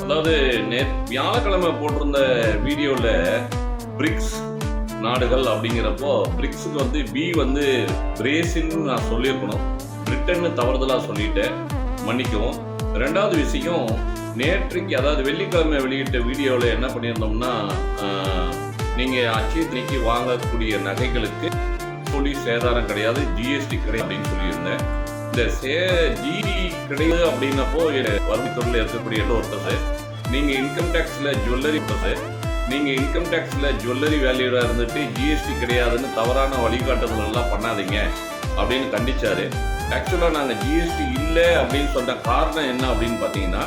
அதாவது வியாழக்கிழமை போட்டிருந்த வீடியோவில் பிரிக்ஸ் நாடுகள் அப்படிங்கிறப்போ பிரிக்ஸுக்கு வந்து பி வந்து பிரேசில்னு நான் சொல்லியிருக்கணும், பிரிட்டன்னு தவறுதலாக சொல்லிட்டேன், மன்னிக்கவும். ரெண்டாவது விஷயம், நேற்றைக்கு அதாவது வெள்ளிக்கிழமை வெளியிட்ட வீடியோவில் என்ன பண்ணியிருந்தோம்னா, நீங்கள் அச்சயத்தினைக்கு வாங்கக்கூடிய நகைகளுக்கு போலீஸ் சேதாரம் கிடையாது, ஜிஎஸ்டி கிடையாது அப்படின்னு சொல்லியிருந்தேன். இந்த ஜிடி கிடையாது அப்படின்னப்போ வறுமைத்துறையில் இருக்கக்கூடிய ஒருத்தர், நீங்கள் இன்கம் டேக்ஸில் ஜுவல்லரி நீங்கள் இன்கம் டேக்ஸில் ஜுவல்லரி வேல்யூவாக இருந்துட்டு ஜிஎஸ்டி கிடையாதுன்னு தவறான வழிகாட்டுதல் எல்லாம் பண்ணாதீங்க அப்படின்னு கண்டிச்சாரு. ஆக்சுவலாக நாங்கள் ஜிஎஸ்டி இல்லை அப்படின்னு சொன்ன காரணம் என்ன அப்படின்னு பார்த்தீங்கன்னா,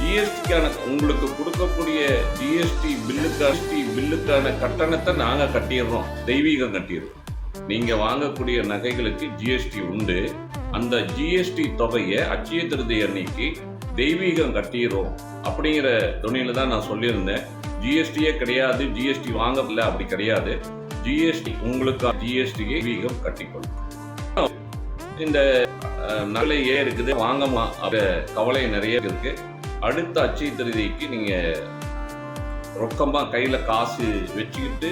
ஜிஎஸ்டிக்கான உங்களுக்கு கொடுக்கக்கூடிய ஜிஎஸ்டி பில்லுக்கான கட்டணத்தை நாங்கள் கட்டிடுறோம், தெய்வீகம் கட்டிடுறோம். நீங்கள் வாங்கக்கூடிய நகைகளுக்கு ஜிஎஸ்டி உண்டு. அந்த ஜிஎஸ்டி தொகையை அட்சய திருதி அன்னைக்கு தெய்வீகம் கட்டிடுறோம் அப்படிங்கிற துணியில தான் நான் சொல்லியிருந்தேன். ஜிஎஸ்டியே கிடையாது, ஜிஎஸ்டி வாங்கல, அப்படி கிடையாது. ஜிஎஸ்டி உங்களுக்கு ஜிஎஸ்டியை தெய்வீகம் கட்டிக்கொள்ளும். இந்த நகை ஏன் இருக்குது, வாங்கமா அப்படி கவலை நிறைய இருக்கு. அடுத்த அட்சய திருதிக்கு நீங்க ரொக்கமா கையில காசு வச்சுக்கிட்டு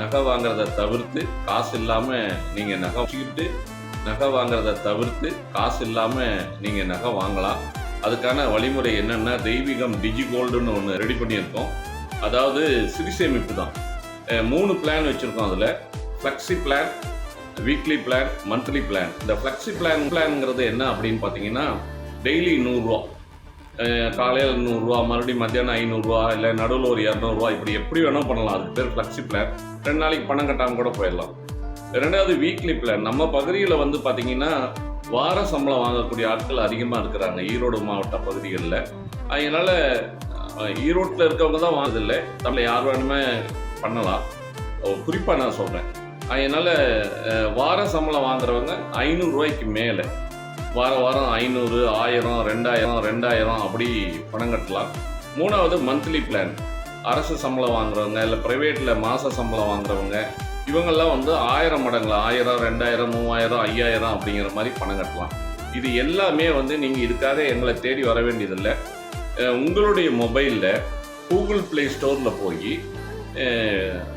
நகை வாங்குறத தவிர்த்து, காசு இல்லாம நீங்க நகை வச்சுக்கிட்டு நகை வாங்குறத தவிர்த்து காசு இல்லாம நீங்க நகை வாங்கலாம். அதுக்கான வழிமுறை என்னன்னா, தெய்வீகம் டிஜிகோல்டுன்னு ஒன்று ரெடி பண்ணியிருக்கோம். அதாவது சிறு சேமிப்பு தான். 3 பிளான் வச்சுருக்கோம். அதில் flexi plan, weekly plan, monthly plan. இந்த ஃப்ளெக்ஸி பிளான்ங்கிறது என்ன அப்படின்னு பார்த்தீங்கன்னா, டெய்லி 100 ரூபா, காலையில் 100 ரூபா, மறுபடியும் மத்தியானம் 500 ரூபா, இல்லை நடுவில் ஒரு 200 ரூபா, இப்படி எப்படி வேணால் பண்ணலாம். அதுக்கு பேர் ஃப்ளெக்ஸி பிளான். 2 நாளைக்கு பணம் கட்டாமல் கூட போயிடலாம். ரெண்டாவது வீக்லி பிளான். நம்ம பகுதியில் வந்து பார்த்தீங்கன்னா, வார சம்பளம் வாங்கக்கூடிய ஆட்கள் அதிகமாக இருக்கிறாங்க ஈரோடு மாவட்ட பகுதிகளில். அதனால் ஈரோட்டில் இருக்கவங்க தான் வாங்குறதில்லை, தமிழ் யார் வேணுமே பண்ணலாம், குறிப்பாக நான் சொல்கிறேன். அதனால் வார சம்பளம் வாங்குறவங்க 500 ரூபாய்க்கு மேலே வாரம் 500, 1000, 2000 அப்படி பணம் கட்டலாம். மூணாவது மந்த்லி பிளான். அரசு சம்பளம் வாங்குறவங்க, இல்லை ப்ரைவேட்டில் மாத சம்பளம் வாங்குறவங்க, இவங்கெல்லாம் வந்து 1000 மடங்குல 1000, 2000, 3000, 5000 அப்படிங்கிற மாதிரி பணம் கட்டலாம். இது எல்லாமே வந்து நீங்கள் இதுக்காக எங்களை தேடி வர வேண்டியதில்லை. உங்களுடைய மொபைலில் கூகுள் ப்ளே ஸ்டோரில் போய்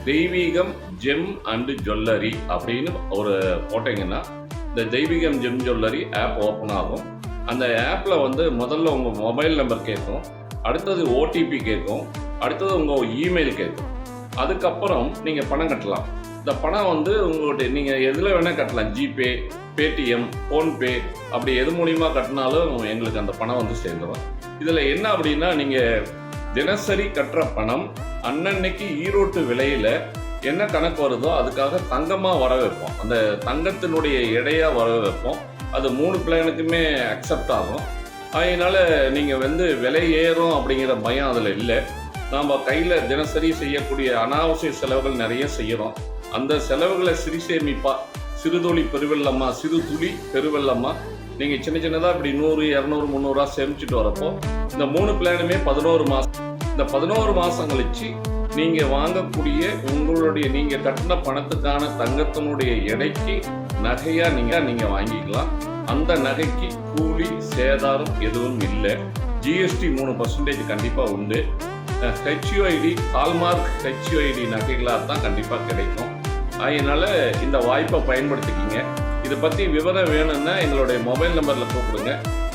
தெய்வீகம் ஜெம் அண்டு ஜுவல்லரி அப்படின்னு ஒரு போட்டிங்கன்னா, இந்த தெய்வீகம் ஜெம் ஜுவல்லரி ஆப் ஓப்பன் ஆகும். அந்த ஆப்பில் வந்து முதல்ல உங்கள் மொபைல் நம்பர் கேட்கும், அடுத்தது ஓடிபி கேட்கும், அடுத்தது உங்கள் இமெயில் கேட்கும். அதுக்கப்புறம் நீங்கள் பணம் கட்டலாம். இந்த பணம் வந்து உங்களுடைய நீங்கள் எதில் வேணால் கட்டலாம், ஜிபே, பேடிஎம், ஃபோன்பே, அப்படி எது மூலிமா கட்டினாலும் எங்களுக்கு அந்த பணம் வந்து சேர்ந்துடும். இதில் என்ன அப்படின்னா, நீங்கள் தினசரி கட்டுற பணம் அன்னன்னைக்கு ஈரோட்டு விலையில் என்ன கணக்கு வருதோ அதுக்காக தங்கமாக வர வைப்போம். அந்த தங்கத்தினுடைய எடையாக வர வைப்போம். அது 3 பிளானுக்குமே அக்செப்ட் ஆகும். அதனால் நீங்கள் வந்து விலை ஏறும் அப்படிங்கிற பயம் அதில் இல்லை. நாம் கையில் தினசரி செய்யக்கூடிய அனாவசிய செலவுகள் நிறைய செய்கிறோம். அந்த செலவுகளை சிறு சேமிப்பா, சிறு துளி பெருவெள்ளமா, சிறு துளி பெருவெள்ளமா நீங்கள் சின்ன சின்னதாக இப்படி 100, 200, 300 ரூபா சேமிச்சுட்டு வரப்போ இந்த 3 பிளானுமே 11 மாதம். இந்த 11 மாதம் கழிச்சு நீங்கள் வாங்கக்கூடிய உங்களுடைய நீங்கள் கட்டின பணத்துக்கான தங்கத்தினுடைய எடைக்கு நகையாக நீங்கள் வாங்கிக்கலாம். அந்த நகைக்கு கூலி சேதாரம் எதுவும் இல்லை. ஜிஎஸ்டி 3% கண்டிப்பாக உண்டு. ஹெச்யூஐடி, ஹால்மார்க் ஹெச்யூஐடி நகைகளாக தான் கண்டிப்பாக கிடைக்கும். அதனால் இந்த வாய்ப்பை பயன்படுத்திக்கிங்க. இதை பற்றி விவரம் வேணும்னா எங்களுடைய மொபைல் நம்பரில் கூப்பிடுங்க.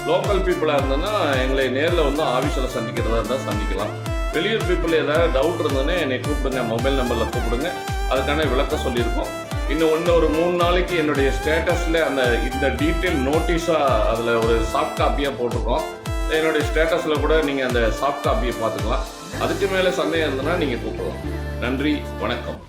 லோக்கல் பீப்புளாக இருந்ததுன்னா எங்களை நேரில் வந்து ஆஃபீஸில் சந்திக்கிறதா இருந்தால் சந்திக்கலாம். வெளியூர் பீப்புள் ஏதாவது டவுட் இருந்ததுன்னா என்னை கூப்பிடுங்க, மொபைல் நம்பரில் கூப்பிடுங்க. அதுக்கான விளக்கம் சொல்லியிருக்கோம். இன்னும் ஒரு 3 நாளைக்கு என்னுடைய ஸ்டேட்டஸில் இந்த டீட்டெயில் நோட்டீஸாக அதில் ஒரு சாஃப்ட் காப்பியாக போட்டிருக்கோம். என்னுடைய ஸ்டேட்டஸில் கூட நீங்கள் அந்த சாஃப்ட் காப்பியை பார்த்துக்கலாம். அதுக்கு மேலே சந்தேகம் இருந்ததுன்னா நீங்கள் கூப்பிடலாம். நன்றி, வணக்கம்.